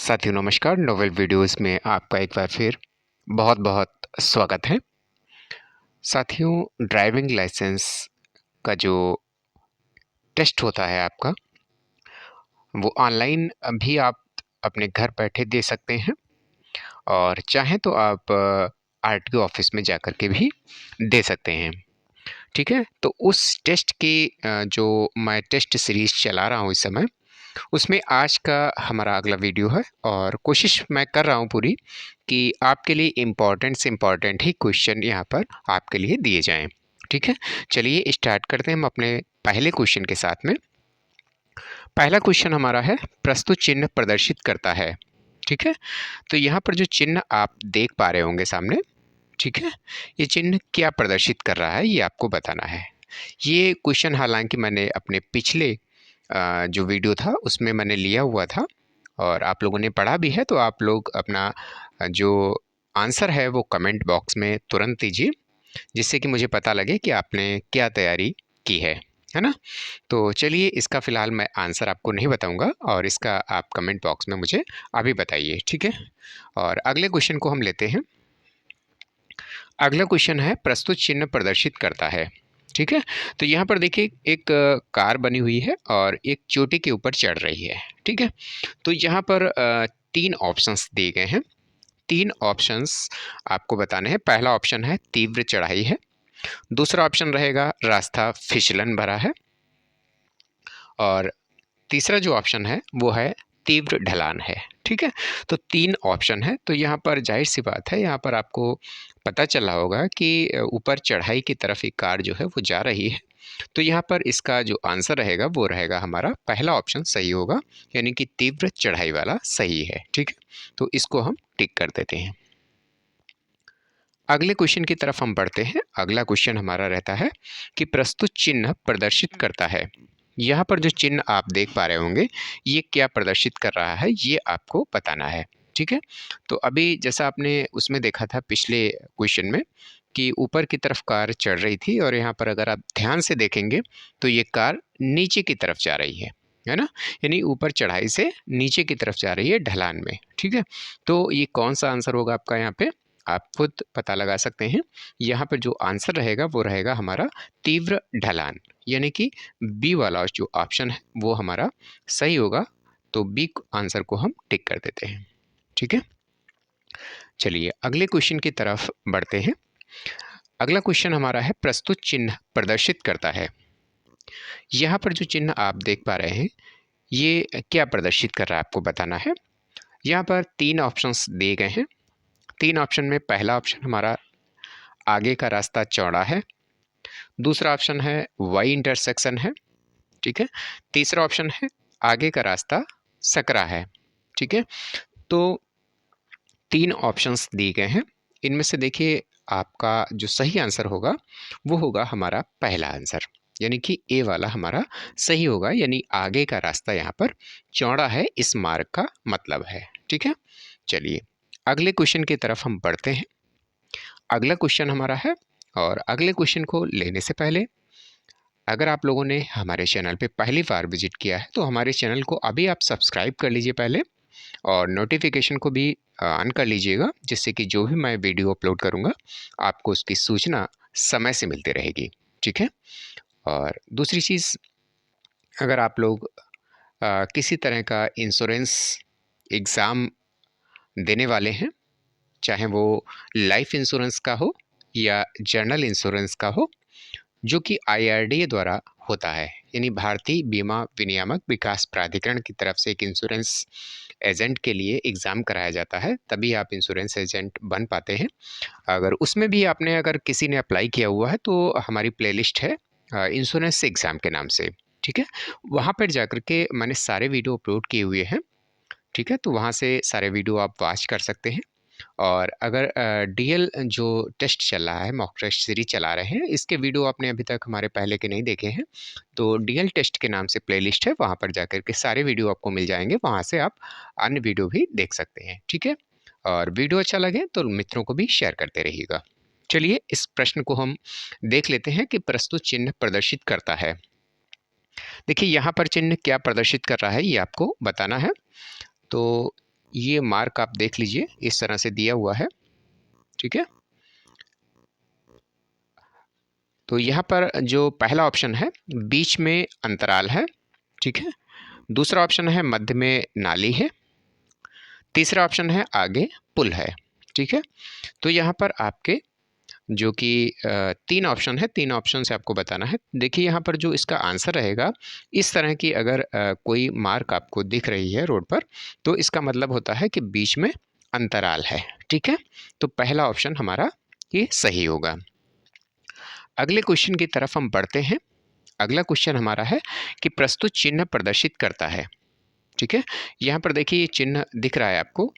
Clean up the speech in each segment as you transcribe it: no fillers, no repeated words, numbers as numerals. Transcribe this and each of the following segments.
साथियों नमस्कार। Novel videos में आपका एक बार फिर बहुत बहुत स्वागत है। साथियों, ड्राइविंग लाइसेंस का जो टेस्ट होता है आपका, वो ऑनलाइन भी आप अपने घर बैठे दे सकते हैं और चाहें तो आप आरटीओ ऑफिस में जाकर के भी दे सकते हैं। ठीक है, तो उस टेस्ट की जो मैं टेस्ट सीरीज चला रहा हूँ इस समय, उसमें आज का हमारा अगला वीडियो है और कोशिश मैं कर रहा हूँ पूरी कि आपके लिए इम्पोर्टेंट से इम्पोर्टेंट ही क्वेश्चन यहाँ पर आपके लिए दिए जाएं। ठीक है, चलिए स्टार्ट करते हैं हम अपने पहले क्वेश्चन के साथ में। पहला क्वेश्चन हमारा है, प्रस्तुत चिन्ह प्रदर्शित करता है। ठीक है, तो यहाँ पर जो चिन्ह आप देख पा रहे होंगे सामने, ठीक है, ये चिन्ह क्या प्रदर्शित कर रहा है ये आपको बताना है। ये क्वेश्चन हालांकि मैंने अपने पिछले जो वीडियो था उसमें मैंने लिया हुआ था और आप लोगों ने पढ़ा भी है, तो आप लोग अपना जो आंसर है वो कमेंट बॉक्स में तुरंत दीजिए, जिससे कि मुझे पता लगे कि आपने क्या तैयारी की है ना। तो चलिए, इसका फ़िलहाल मैं आंसर आपको नहीं बताऊंगा और इसका आप कमेंट बॉक्स में मुझे अभी बताइए। ठीक है, और अगले क्वेश्चन को हम लेते हैं। अगला क्वेश्चन है, प्रस्तुत चिन्ह प्रदर्शित करता है। ठीक है, तो यहाँ पर देखिए एक कार बनी हुई है और एक चोटी के ऊपर चढ़ रही है। ठीक है, तो यहाँ पर तीन ऑप्शंस दिए गए हैं। तीन ऑप्शंस आपको बताने हैं। पहला ऑप्शन है तीव्र चढ़ाई है, दूसरा ऑप्शन रहेगा रास्ता फिसलन भरा है, और तीसरा जो ऑप्शन है वो है तीव्र ढलान है। ठीक है, तो तीन ऑप्शन है। तो यहाँ पर जाहिर सी बात है, यहाँ पर आपको पता चला होगा कि ऊपर चढ़ाई की तरफ एक कार जो है वो जा रही है। तो यहाँ पर इसका जो आंसर रहेगा वो रहेगा हमारा पहला ऑप्शन सही होगा, यानी कि तीव्र चढ़ाई वाला सही है। ठीक है, तो इसको हम टिक कर देते हैं। अगले क्वेश्चन की तरफ हम बढ़ते हैं। अगला क्वेश्चन हमारा रहता है कि प्रस्तुत चिन्ह प्रदर्शित करता है। यहाँ पर जो चिन्ह आप देख पा रहे होंगे, ये क्या प्रदर्शित कर रहा है ये आपको बताना है। ठीक है, तो अभी जैसा आपने उसमें देखा था पिछले क्वेश्चन में कि ऊपर की तरफ कार चढ़ रही थी, और यहाँ पर अगर आप ध्यान से देखेंगे तो ये कार नीचे की तरफ जा रही है ना, यानी ऊपर चढ़ाई से नीचे की तरफ जा रही है ढलान में। ठीक है, तो ये कौन सा आंसर होगा आपका, यहाँ पे आप खुद पता लगा सकते हैं। यहाँ पर जो आंसर रहेगा वो रहेगा हमारा तीव्र ढलान, यानी कि बी वाला जो ऑप्शन है वो हमारा सही होगा। तो बी आंसर को हम टिक कर देते हैं। ठीक है, चलिए अगले क्वेश्चन की तरफ बढ़ते हैं। अगला क्वेश्चन हमारा है, प्रस्तुत चिन्ह प्रदर्शित करता है। यहाँ पर जो चिन्ह आप देख पा रहे हैं, ये क्या प्रदर्शित कर रहा है आपको बताना है। यहाँ पर तीन ऑप्शंस दिए गए हैं। तीन ऑप्शन में पहला ऑप्शन हमारा आगे का रास्ता चौड़ा है, दूसरा ऑप्शन है वाई इंटरसेक्शन है। ठीक है, तीसरा ऑप्शन है आगे का रास्ता सकरा है। ठीक है, तो तीन ऑप्शंस दिए गए हैं। इनमें से देखिए आपका जो सही आंसर होगा वो होगा हमारा पहला आंसर, यानी कि ए वाला हमारा सही होगा, यानी आगे का रास्ता यहाँ पर चौड़ा है, इस मार्ग का मतलब है। ठीक है, चलिए अगले क्वेश्चन की तरफ हम बढ़ते हैं। अगला क्वेश्चन हमारा है, और अगले क्वेश्चन को लेने से पहले अगर आप लोगों ने हमारे चैनल पे पहली बार विजिट किया है तो हमारे चैनल को अभी आप सब्सक्राइब कर लीजिए पहले, और नोटिफिकेशन को भी ऑन कर लीजिएगा, जिससे कि जो भी मैं वीडियो अपलोड करूँगा आपको उसकी सूचना समय से मिलती रहेगी। ठीक है, और दूसरी चीज़, अगर आप लोग किसी तरह का इंश्योरेंस एग्ज़ाम देने वाले हैं, चाहे वो लाइफ इंश्योरेंस का हो या जर्नल इंश्योरेंस का हो, जो कि आईआरडीए द्वारा होता है, यानी भारतीय बीमा विनियामक विकास प्राधिकरण की तरफ से एक इंश्योरेंस एजेंट के लिए एग्ज़ाम कराया जाता है, तभी आप इंश्योरेंस एजेंट बन पाते हैं। अगर उसमें भी आपने अगर किसी ने अप्लाई किया हुआ है तो हमारी प्लेलिस्ट है इंश्योरेंस एग्ज़ाम के नाम से। ठीक है, वहाँ पर जाकर के मैंने सारे वीडियो अपलोड किए हुए हैं। ठीक है, तो वहाँ से सारे वीडियो आप वॉच कर सकते हैं। और अगर डीएल जो टेस्ट चल रहा है, मॉक टेस्ट सीरीज चला रहे हैं, इसके वीडियो आपने अभी तक हमारे पहले के नहीं देखे हैं तो डीएल टेस्ट के नाम से प्लेलिस्ट है, वहाँ पर जाकर के सारे वीडियो आपको मिल जाएंगे, वहाँ से आप अन्य वीडियो भी देख सकते हैं। ठीक है, और वीडियो अच्छा लगे तो मित्रों को भी शेयर करते रहिएगा। चलिए इस प्रश्न को हम देख लेते हैं कि प्रस्तुत चिन्ह प्रदर्शित करता है। देखिए यहाँ पर चिन्ह क्या प्रदर्शित कर रहा है ये आपको बताना है। तो ये मार्क आप देख लीजिए, इस तरह से दिया हुआ है, ठीक है। तो यहाँ पर जो पहला ऑप्शन है, बीच में अंतराल है, ठीक है। दूसरा ऑप्शन है मध्य में नाली है। तीसरा ऑप्शन है आगे पुल है, ठीक है। तो यहाँ पर आपके जो कि 3 ऑप्शन है, 3 ऑप्शन से आपको बताना है। देखिए यहाँ पर जो इसका आंसर रहेगा, इस तरह की अगर कोई मार्क आपको दिख रही है रोड पर, तो इसका मतलब होता है कि बीच में अंतराल है, ठीक है। तो पहला ऑप्शन हमारा ये सही होगा। अगले क्वेश्चन की तरफ हम बढ़ते हैं। अगला क्वेश्चन हमारा है कि प्रस्तुत चिन्ह प्रदर्शित करता है, ठीक है। यहाँ पर देखिए ये चिन्ह दिख रहा है आपको,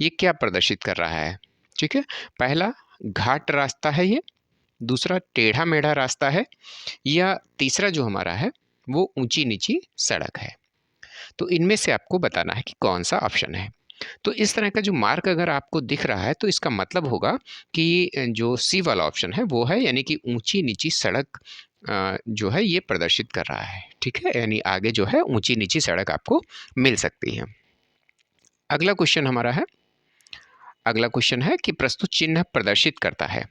ये क्या प्रदर्शित कर रहा है, ठीक है। पहला घाट रास्ता है ये, दूसरा टेढ़ा मेढ़ा रास्ता है, या तीसरा जो हमारा है वो ऊंची नीची सड़क है। तो इनमें से आपको बताना है कि कौन सा ऑप्शन है। तो इस तरह का जो मार्क अगर आपको दिख रहा है, तो इसका मतलब होगा कि जो सी वाला ऑप्शन है वो है, यानी कि ऊंची नीची सड़क जो है ये प्रदर्शित कर रहा है, ठीक है। यानी आगे जो है ऊंची नीची सड़क आपको मिल सकती है। अगला क्वेश्चन हमारा है, अगला क्वेश्चन है कि प्रस्तुत चिन्ह प्रदर्शित करता है।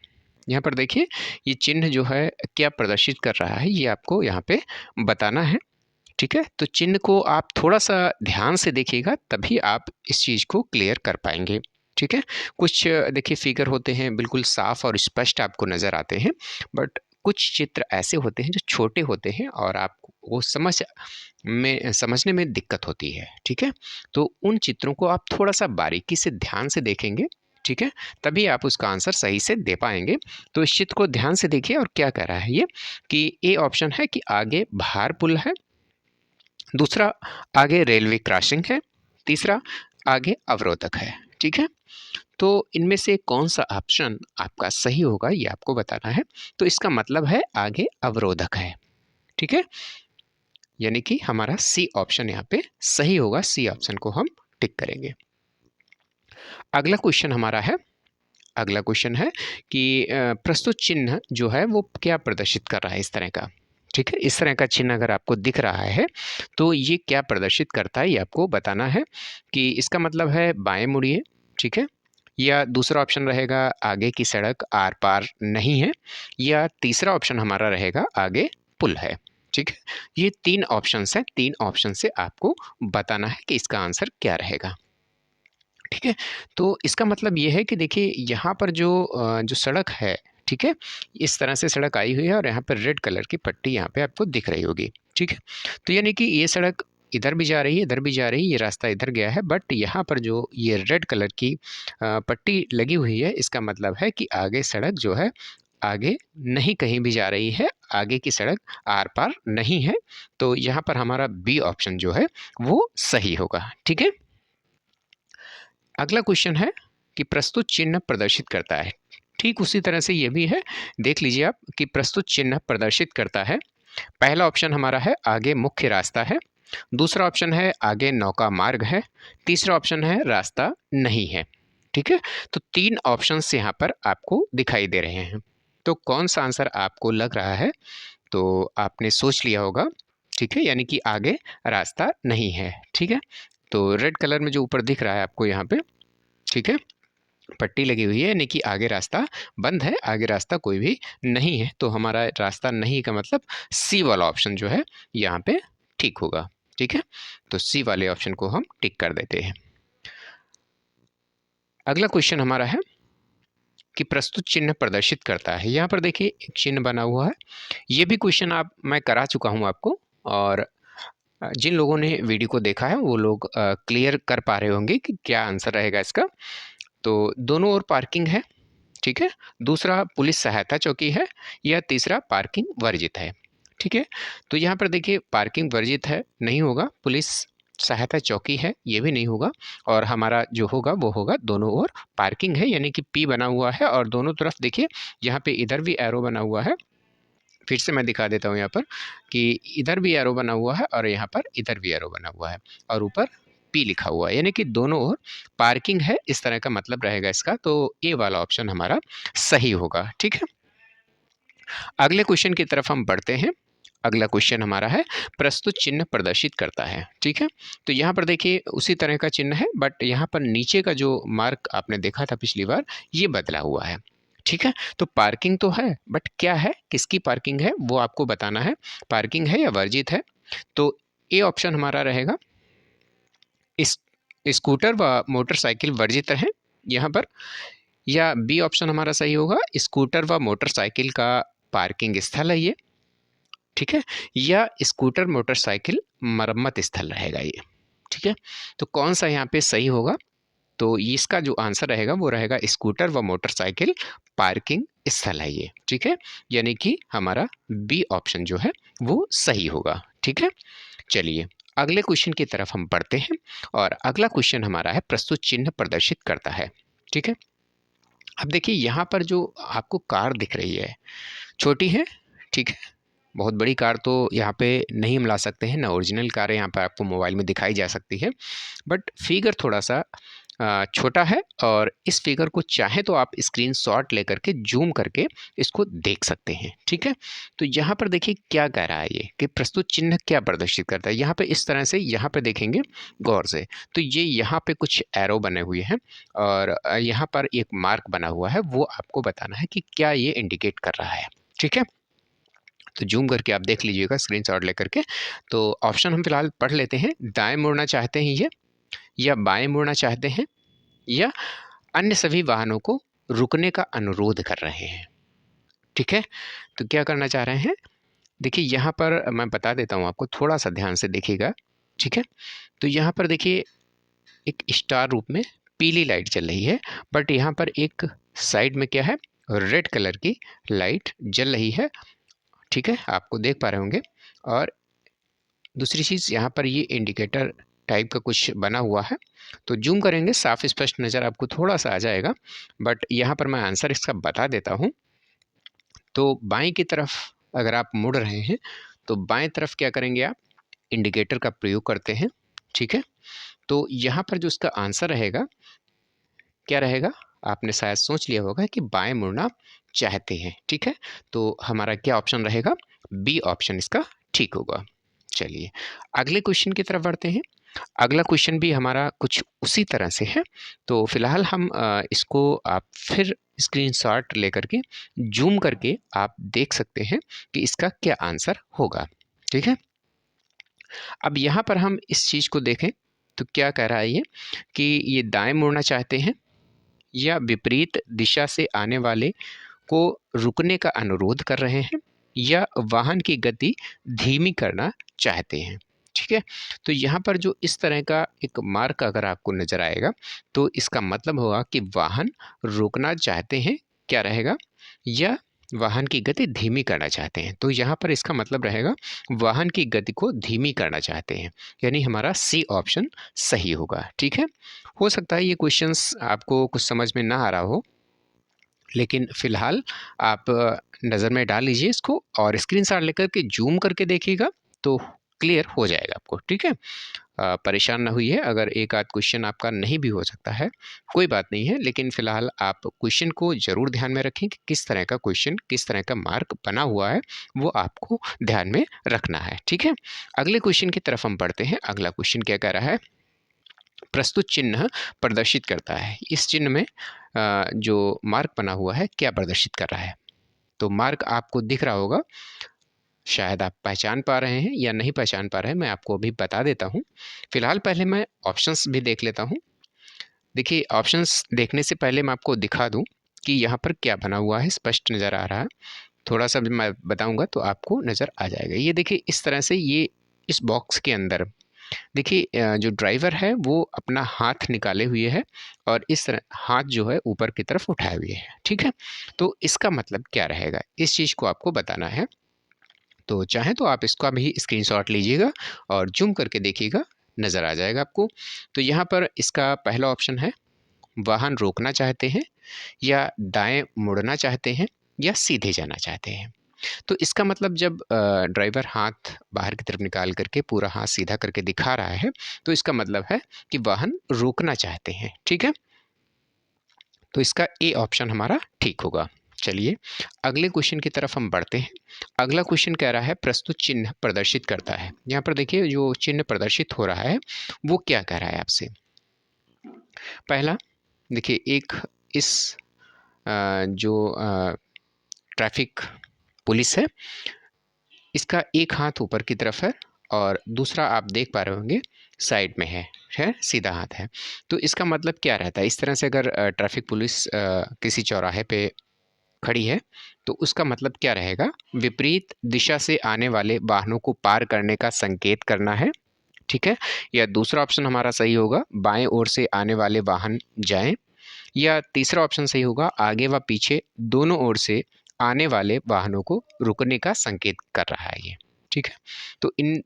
यहाँ पर देखिए ये चिन्ह जो है क्या प्रदर्शित कर रहा है, ये आपको यहाँ पे बताना है, ठीक है। तो चिन्ह को आप थोड़ा सा ध्यान से देखिएगा, तभी आप इस चीज़ को क्लियर कर पाएंगे, ठीक है। कुछ देखिए फिगर होते हैं बिल्कुल साफ और स्पष्ट आपको नज़र आते हैं, बट कुछ चित्र ऐसे होते हैं जो छोटे होते हैं और आपको वो समझने में दिक्कत होती है, ठीक है। तो उन चित्रों को आप थोड़ा सा बारीकी से ध्यान से देखेंगे, ठीक है, तभी आप उसका आंसर सही से दे पाएंगे। तो इस चित्र को ध्यान से देखिए, और क्या कह रहा है ये कि ए ऑप्शन है कि आगे भार पुल है, दूसरा आगे रेलवे क्रॉसिंग है, तीसरा आगे अवरोधक है, ठीक है। तो इनमें से कौन सा ऑप्शन आपका सही होगा ये आपको बताना है। तो इसका मतलब है आगे अवरोधक है, ठीक है। यानी कि हमारा सी ऑप्शन यहाँ पे सही होगा, सी ऑप्शन को हम टिक करेंगे। अगला क्वेश्चन हमारा है, अगला क्वेश्चन है कि प्रस्तुत चिन्ह जो है वो क्या प्रदर्शित कर रहा है, इस तरह का, ठीक है। इस तरह का चिन्ह अगर आपको दिख रहा है तो ये क्या प्रदर्शित करता है, ये आपको बताना है कि इसका मतलब है बाएं मुड़िए, ठीक है, या दूसरा ऑप्शन रहेगा आगे की सड़क आर पार नहीं है, या तीसरा ऑप्शन हमारा रहेगा आगे पुल है, ठीक है। ये 3 ऑप्शन है, 3 ऑप्शन से आपको बताना है कि इसका आंसर क्या रहेगा, ठीक है। तो इसका मतलब ये है कि देखिए यहाँ पर जो सड़क है, ठीक है, इस तरह से सड़क आई हुई है और यहाँ पर रेड कलर की पट्टी यहाँ पे आपको दिख रही होगी, ठीक है। तो यानी कि ये सड़क इधर भी जा रही है, इधर भी जा रही है, ये रास्ता इधर गया है, बट यहाँ पर जो ये रेड कलर की पट्टी लगी हुई है, इसका मतलब है कि आगे सड़क जो है आगे नहीं कहीं भी जा रही है, आगे की सड़क आर पार नहीं है। तो यहाँ पर हमारा बी ऑप्शन जो है वो सही होगा, ठीक है। अगला क्वेश्चन है कि प्रस्तुत चिन्ह प्रदर्शित करता है, ठीक उसी तरह से ये भी है, देख लीजिए आप कि प्रस्तुत चिन्ह प्रदर्शित करता है। पहला ऑप्शन हमारा है आगे मुख्य रास्ता है, दूसरा ऑप्शन है आगे नौका मार्ग है, तीसरा ऑप्शन है रास्ता नहीं है, ठीक है। तो 3 ऑप्शंस यहाँ पर आपको दिखाई दे रहे हैं। तो कौन सा आंसर आपको लग रहा है, तो आपने सोच लिया होगा, ठीक है, यानी कि आगे रास्ता नहीं है, ठीक है। तो रेड कलर में जो ऊपर दिख रहा है आपको यहाँ पे, ठीक है, पट्टी लगी हुई है, यानी कि आगे रास्ता बंद है, आगे रास्ता कोई भी नहीं है। तो हमारा रास्ता नहीं का मतलब सी वाला ऑप्शन जो है यहाँ पे ठीक होगा, ठीक है। तो सी वाले ऑप्शन को हम टिक कर देते हैं। अगला क्वेश्चन हमारा है कि प्रस्तुत चिन्ह प्रदर्शित करता है। यहाँ पर देखिए एक चिन्ह बना हुआ है, ये भी क्वेश्चन मैं करा चुका हूँ आपको, और जिन लोगों ने वीडियो को देखा है वो लोग क्लियर कर पा रहे होंगे कि क्या आंसर रहेगा इसका। तो दोनों ओर पार्किंग है, ठीक है, दूसरा पुलिस सहायता चौकी है, या तीसरा पार्किंग वर्जित है, ठीक है। तो यहाँ पर देखिए पार्किंग वर्जित है, नहीं होगा, पुलिस सहायता चौकी है, ये भी नहीं होगा, और हमारा जो होगा वो होगा दोनों ओर पार्किंग है, यानी कि पी बना हुआ है, और दोनों तरफ देखिए यहाँ पे इधर भी एरो बना हुआ है। फिर से मैं दिखा देता हूँ यहाँ पर कि इधर भी एरो बना हुआ है और यहाँ पर इधर भी एरो बना हुआ है, और ऊपर पी लिखा हुआ है, यानी कि दोनों ओर पार्किंग है, इस तरह का मतलब रहेगा इसका। तो ए वाला ऑप्शन हमारा सही होगा, ठीक है। अगले क्वेश्चन की तरफ हम बढ़ते हैं। अगला क्वेश्चन हमारा है प्रस्तुत चिन्ह प्रदर्शित करता है। ठीक है, तो यहाँ पर देखिए उसी तरह का चिन्ह है, बट यहाँ पर नीचे का जो मार्क आपने देखा था पिछली बार, ये बदला हुआ है। ठीक है, तो पार्किंग तो है, बट क्या है, किसकी पार्किंग है वो आपको बताना है। पार्किंग है या वर्जित है? तो ए ऑप्शन हमारा रहेगा, इस स्कूटर व मोटरसाइकिल वर्जित है यहाँ पर, या बी ऑप्शन हमारा सही होगा, स्कूटर व मोटरसाइकिल का पार्किंग स्थल है ये। ठीक है, या स्कूटर मोटरसाइकिल मरम्मत स्थल रहेगा ये। ठीक है, तो कौन सा यहाँ पे सही होगा? तो इसका जो आंसर रहेगा वो रहेगा स्कूटर व मोटरसाइकिल पार्किंग स्थल है ये। ठीक है, यानी कि हमारा बी ऑप्शन जो है वो सही होगा। ठीक है, चलिए अगले क्वेश्चन की तरफ हम बढ़ते हैं, और अगला क्वेश्चन हमारा है प्रस्तुत चिन्ह प्रदर्शित करता है। ठीक है, अब देखिए यहाँ पर जो आपको कार दिख रही है, छोटी है। ठीक है, बहुत बड़ी कार तो यहाँ पे नहीं हम ला सकते हैं ना, ओरिजिनल कार यहाँ पर आपको मोबाइल में दिखाई जा सकती है, बट फिगर थोड़ा सा छोटा है, और इस फिगर को चाहे तो आप स्क्रीनशॉट लेकर के जूम करके इसको देख सकते हैं। ठीक है, तो यहाँ पर देखिए क्या कह रहा है ये, कि प्रस्तुत चिन्ह क्या प्रदर्शित करता है। यहाँ पे इस तरह से यहाँ पे देखेंगे गौर से, तो ये यहाँ पे कुछ एरो बने हुए हैं, और यहाँ पर एक मार्क बना हुआ है, वो आपको बताना है कि क्या ये इंडिकेट कर रहा है। ठीक है, तो जूम करके आप देख लीजिएगा स्क्रीनशॉट लेकर के। तो ऑप्शन हम फिलहाल पढ़ लेते हैं, दाएं मुड़ना चाहते हैं ये, या बाएं मुड़ना चाहते हैं, या अन्य सभी वाहनों को रुकने का अनुरोध कर रहे हैं। ठीक है, तो क्या करना चाह रहे हैं, देखिए यहाँ पर मैं बता देता हूँ आपको, थोड़ा सा ध्यान से देखिएगा। ठीक है, तो यहाँ पर देखिए एक स्टार रूप में पीली लाइट चल रही है, बट यहाँ पर एक साइड में क्या है, रेड कलर की लाइट जल रही है। ठीक है, आपको देख पा रहे होंगे। और दूसरी चीज़ यहाँ पर ये इंडिकेटर टाइप का कुछ बना हुआ है, तो जूम करेंगे साफ स्पष्ट नज़र आपको थोड़ा सा आ जाएगा, बट यहाँ पर मैं आंसर इसका बता देता हूँ। तो बाएं की तरफ अगर आप मुड़ रहे हैं, तो बाएं तरफ क्या करेंगे, आप इंडिकेटर का प्रयोग करते हैं। ठीक है, तो यहाँ पर जो इसका आंसर रहेगा क्या रहेगा, आपने शायद सोच लिया होगा कि बाएं मुड़ना चाहते हैं। ठीक है, तो हमारा क्या ऑप्शन रहेगा, बी ऑप्शन इसका ठीक होगा। चलिए अगले क्वेश्चन की तरफ बढ़ते हैं। अगला क्वेश्चन भी हमारा कुछ उसी तरह से है, तो फिलहाल हम इसको आप फिर स्क्रीनशॉट लेकर के जूम करके आप देख सकते हैं कि इसका क्या आंसर होगा। ठीक है, अब यहाँ पर हम इस चीज़ को देखें तो क्या कह रहा है ये, कि ये दाएं मुड़ना चाहते हैं, या विपरीत दिशा से आने वाले को रुकने का अनुरोध कर रहे हैं, या वाहन की गति धीमी करना चाहते हैं। ठीक है, तो यहाँ पर जो इस तरह का एक मार्क अगर आपको नज़र आएगा, तो इसका मतलब होगा कि वाहन रुकना चाहते हैं, क्या रहेगा, या वाहन की गति धीमी करना चाहते हैं। तो यहाँ पर इसका मतलब रहेगा वाहन की गति को धीमी करना चाहते हैं, यानी हमारा सी ऑप्शन सही होगा। ठीक है, हो सकता है ये क्वेश्चंस आपको कुछ समझ में ना आ रहा हो, लेकिन फ़िलहाल आप नज़र में डाल लीजिए इसको, और स्क्रीनशॉट लेकर के जूम करके देखिएगा तो क्लियर हो जाएगा आपको। ठीक है, परेशान ना होइए अगर एक आध क्वेश्चन आपका नहीं भी हो सकता है, कोई बात नहीं है, लेकिन फ़िलहाल आप क्वेश्चन को ज़रूर ध्यान में रखें कि किस तरह का क्वेश्चन, किस तरह का मार्क बना हुआ है, वो आपको ध्यान में रखना है। ठीक है, अगले क्वेश्चन की तरफ हम बढ़ते हैं। अगला क्वेश्चन क्या कह रहा है, प्रस्तुत चिन्ह प्रदर्शित करता है। इस चिन्ह में जो मार्क बना हुआ है क्या प्रदर्शित कर रहा है? तो मार्क आपको दिख रहा होगा, शायद आप पहचान पा रहे हैं या नहीं पहचान पा रहे हैं, मैं आपको अभी बता देता हूँ। फिलहाल पहले मैं ऑप्शंस भी देख लेता हूँ। देखिए ऑप्शंस देखने से पहले मैं आपको दिखा दूँ कि यहाँ पर क्या बना हुआ है, स्पष्ट नज़र आ रहा है। थोड़ा सा भी मैं बताऊँगा तो आपको नज़र आ जाएगा। ये देखिए इस तरह से, ये इस बॉक्स के अंदर देखिए जो ड्राइवर है वो अपना हाथ निकाले हुए है, और इस तरह हाथ जो है ऊपर की तरफ उठाए हुए है। ठीक है, तो इसका मतलब क्या रहेगा, इस चीज़ को आपको बताना है। तो चाहे तो आप इसका भी स्क्रीनशॉट लीजिएगा और जूम करके देखिएगा, नज़र आ जाएगा आपको। तो यहाँ पर इसका पहला ऑप्शन है, वाहन रोकना चाहते हैं, या दाएं मुड़ना चाहते हैं, या सीधे जाना चाहते हैं। तो इसका मतलब जब ड्राइवर हाथ बाहर की तरफ निकाल करके पूरा हाथ सीधा करके दिखा रहा है, तो इसका मतलब है कि वाहन रोकना चाहते हैं। ठीक है, तो इसका ए ऑप्शन हमारा ठीक होगा। चलिए अगले क्वेश्चन की तरफ हम बढ़ते हैं। अगला क्वेश्चन कह रहा है प्रस्तुत चिन्ह प्रदर्शित करता है। यहाँ पर देखिए जो चिन्ह प्रदर्शित हो रहा है वो क्या कह रहा है आपसे। पहला देखिए एक इस जो ट्रैफिक पुलिस है इसका एक हाथ ऊपर की तरफ है और दूसरा आप देख पा रहे होंगे साइड में है सीधा हाथ है। तो इसका मतलब क्या रहता है, इस तरह से अगर ट्रैफिक पुलिस किसी चौराहे पे खड़ी है तो उसका मतलब क्या रहेगा, विपरीत दिशा से आने वाले वाहनों को पार करने का संकेत करना है, ठीक है। या दूसरा ऑप्शन हमारा सही होगा, बाएं ओर से आने वाले वाहन जाएं। या तीसरा ऑप्शन सही होगा, आगे व पीछे दोनों ओर से आने वाले वाहनों को रुकने का संकेत कर रहा है ये, ठीक है। तो इन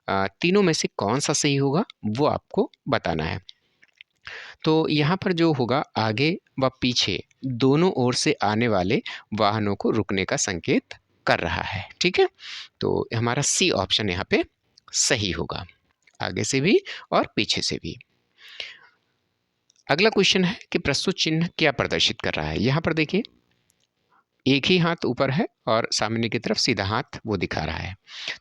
तीनों में से कौन सा सही होगा वो आपको बताना है। तो यहाँ पर जो होगा आगे व पीछे दोनों ओर से आने वाले वाहनों को रुकने का संकेत कर रहा है, ठीक है। तो हमारा सी ऑप्शन यहाँ पे सही होगा, आगे से भी और पीछे से भी। अगला क्वेश्चन है कि प्रस्तुत चिन्ह क्या प्रदर्शित कर रहा है। यहाँ पर देखिए एक ही हाथ ऊपर है और सामने की तरफ सीधा हाथ वो दिखा रहा है।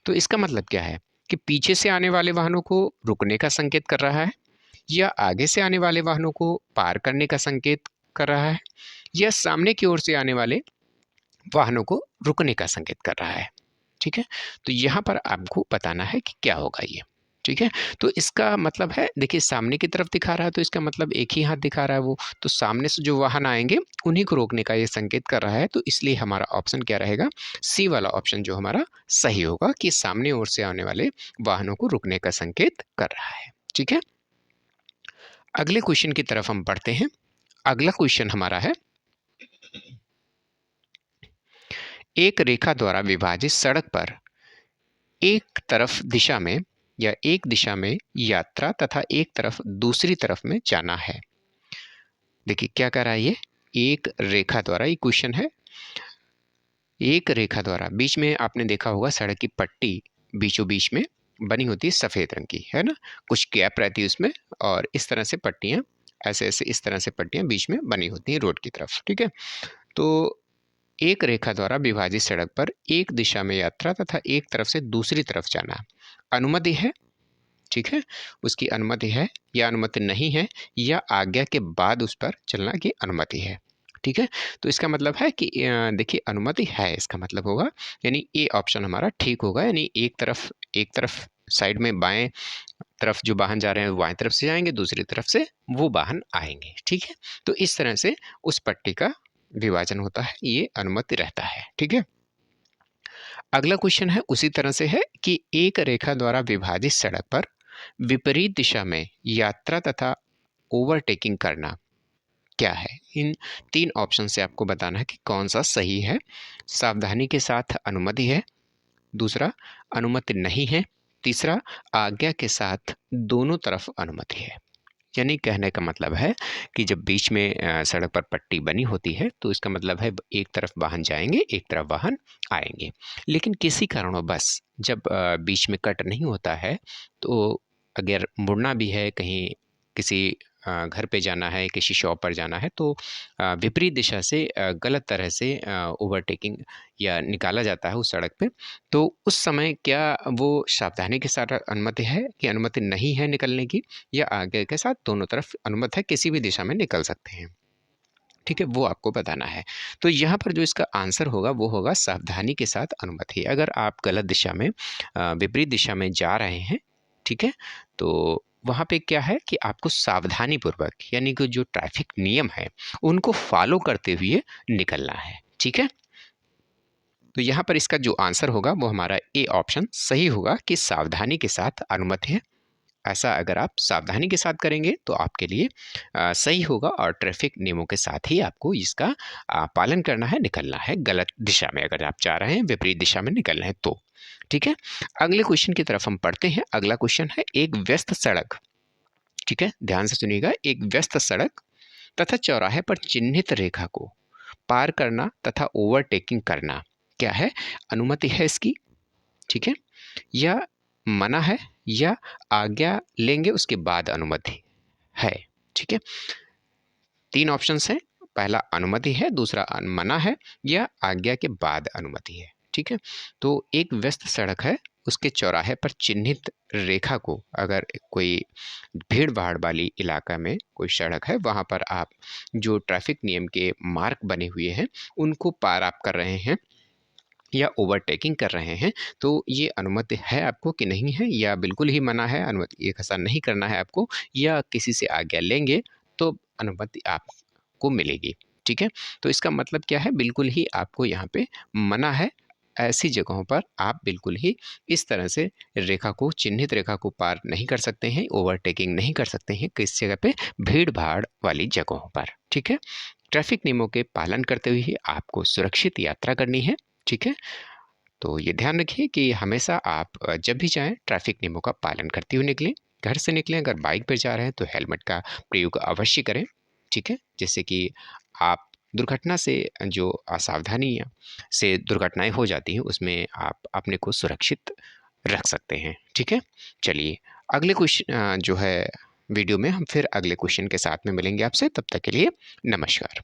तो इसका मतलब क्या है कि पीछे से आने वाले वाहनों को रुकने का संकेत कर रहा है, या आगे से आने वाले वाहनों को पार करने का संकेत कर रहा है, या सामने की ओर से आने वाले वाहनों को रुकने का संकेत कर रहा है, ठीक है। तो यहाँ पर आपको बताना है कि क्या होगा ये, ठीक है। तो इसका मतलब है देखिए सामने की तरफ दिखा रहा है तो इसका मतलब एक ही हाथ दिखा रहा है वो, तो सामने से जो वाहन आएंगे उन्हीं को रोकने का ये संकेत कर रहा है। तो इसलिए हमारा ऑप्शन क्या रहेगा, सी वाला ऑप्शन जो हमारा सही होगा कि सामने ओर से आने वाले वाहनों को रुकने का संकेत कर रहा है, ठीक है। अगले क्वेश्चन की तरफ हम बढ़ते हैं। अगला क्वेश्चन हमारा है, एक रेखा द्वारा विभाजित सड़क पर एक तरफ दिशा में या एक दिशा में यात्रा तथा एक तरफ दूसरी तरफ में जाना है। देखिए क्या कह रहा है ये, एक रेखा द्वारा, ये क्वेश्चन है, एक रेखा द्वारा, बीच में आपने देखा होगा सड़क की पट्टी बीचों बीच में बनी होती है सफेद रंग की, है ना, कुछ गैप रहती है उसमें और इस तरह से पट्टियां ऐसे ऐसे इस तरह से पट्टियां बीच में बनी होती हैं रोड की तरफ, ठीक है। तो एक रेखा द्वारा विभाजित सड़क पर एक दिशा में यात्रा तथा एक तरफ से दूसरी तरफ जाना अनुमति है, ठीक है। उसकी अनुमति है या अनुमति नहीं है, या आज्ञा के बाद उस पर चलना की अनुमति है, ठीक है। तो इसका मतलब है कि देखिए अनुमति है इसका मतलब होगा, यानी ए ऑप्शन हमारा ठीक होगा, यानी एक तरफ साइड में बाएं तरफ जो वाहन जा रहे हैं बाएं तरफ से जाएंगे, दूसरी तरफ से वो वाहन आएंगे, ठीक है। तो इस तरह से उस पट्टी का विभाजन होता है, ये अनुमति रहता है, ठीक है। अगला क्वेश्चन है उसी तरह से है कि एक रेखा द्वारा विभाजित सड़क पर विपरीत दिशा में यात्रा तथा ओवरटेकिंग करना क्या है। इन तीन ऑप्शन से आपको बताना है कि कौन सा सही है। सावधानी के साथ अनुमति है, दूसरा अनुमति नहीं है, तीसरा आज्ञा के साथ दोनों तरफ अनुमति है। यानी कहने का मतलब है कि जब बीच में सड़क पर पट्टी बनी होती है तो इसका मतलब है एक तरफ वाहन जाएंगे एक तरफ वाहन आएंगे, लेकिन किसी कारणवश जब बीच में कट नहीं होता है तो अगर मुड़ना भी है, कहीं किसी घर पे जाना है, किसी शॉप पर जाना है, तो विपरीत दिशा से गलत तरह से ओवरटेकिंग या निकाला जाता है उस सड़क पे, तो उस समय क्या वो सावधानी के साथ अनुमति है कि अनुमति नहीं है निकलने की, या आगे के साथ दोनों तरफ अनुमति है, किसी भी दिशा में निकल सकते हैं, ठीक है, वो आपको बताना है। तो यहाँ पर जो इसका आंसर होगा वो होगा सावधानी के साथ अनुमति। अगर आप गलत दिशा में विपरीत दिशा में जा रहे हैं, ठीक है, तो वहाँ पे क्या है कि आपको सावधानी पूर्वक यानी कि जो ट्रैफिक नियम है उनको फॉलो करते हुए निकलना है, ठीक है। तो यहाँ पर इसका जो आंसर होगा वो हमारा ए ऑप्शन सही होगा कि सावधानी के साथ अनुमति है। ऐसा अगर आप सावधानी के साथ करेंगे तो आपके लिए सही होगा और ट्रैफिक नियमों के साथ ही आपको इसका पालन करना है, निकलना है गलत दिशा में, अगर आप चाह रहे हैं विपरीत दिशा में निकलना है तो, ठीक है। अगले क्वेश्चन की तरफ हम पढ़ते हैं। अगला क्वेश्चन है एक व्यस्त सड़क, ठीक है, ध्यान से सुनिएगा, एक व्यस्त सड़क तथा चौराहे पर चिन्हित रेखा को पार करना तथा ओवरटेकिंग करना क्या है, अनुमति है इसकी, ठीक है, या मना है, या आज्ञा लेंगे उसके बाद अनुमति है, ठीक है। तीन ऑप्शंस हैं, पहला अनुमति है, दूसरा मना है, या आज्ञा के बाद अनुमति है। ठीक है, तो एक व्यस्त सड़क है, उसके चौराहे पर चिन्हित रेखा को, अगर कोई भीड़-भाड़ वाली इलाका में कोई सड़क है, वहाँ पर आप जो ट्रैफिक नियम के मार्क बने हुए हैं, उनको पार आप कर रहे हैं या ओवरटेकिंग कर रहे हैं, तो ये अनुमति है आपको कि नहीं है, या बिल्कुल ही मना है, अनुमति एक ऐसा नहीं करना है आपको, या किसी से आज्ञा लेंगे तो अनुमति आपको मिलेगी। ठीक है, तो इसका मतलब क्या है, बिल्कुल ही आपको यहाँ पे मना है। ऐसी जगहों पर आप बिल्कुल ही इस तरह से रेखा को, चिन्हित रेखा को पार नहीं कर सकते हैं, ओवरटेकिंग नहीं कर सकते हैं किस जगह पे, भीड़-भाड़ वाली जगहों पर। ठीक है, ट्रैफिक नियमों के पालन करते हुए ही आपको सुरक्षित यात्रा करनी है। ठीक है, तो ये ध्यान रखिए कि हमेशा आप जब भी जाएँ ट्रैफिक नियमों का पालन करते हुए निकलें। घर से निकलें, अगर बाइक पर जा रहे हैं तो हेलमेट का प्रयोग अवश्य करें। ठीक है, जिससे कि आप दुर्घटना से जो असावधानी से दुर्घटनाएँ हो जाती हैं, उसमें आप अपने को सुरक्षित रख सकते हैं। ठीक है, चलिए अगले जो है वीडियो में हम फिर अगले क्वेश्चन के साथ में मिलेंगे आपसे, तब तक के लिए नमस्कार।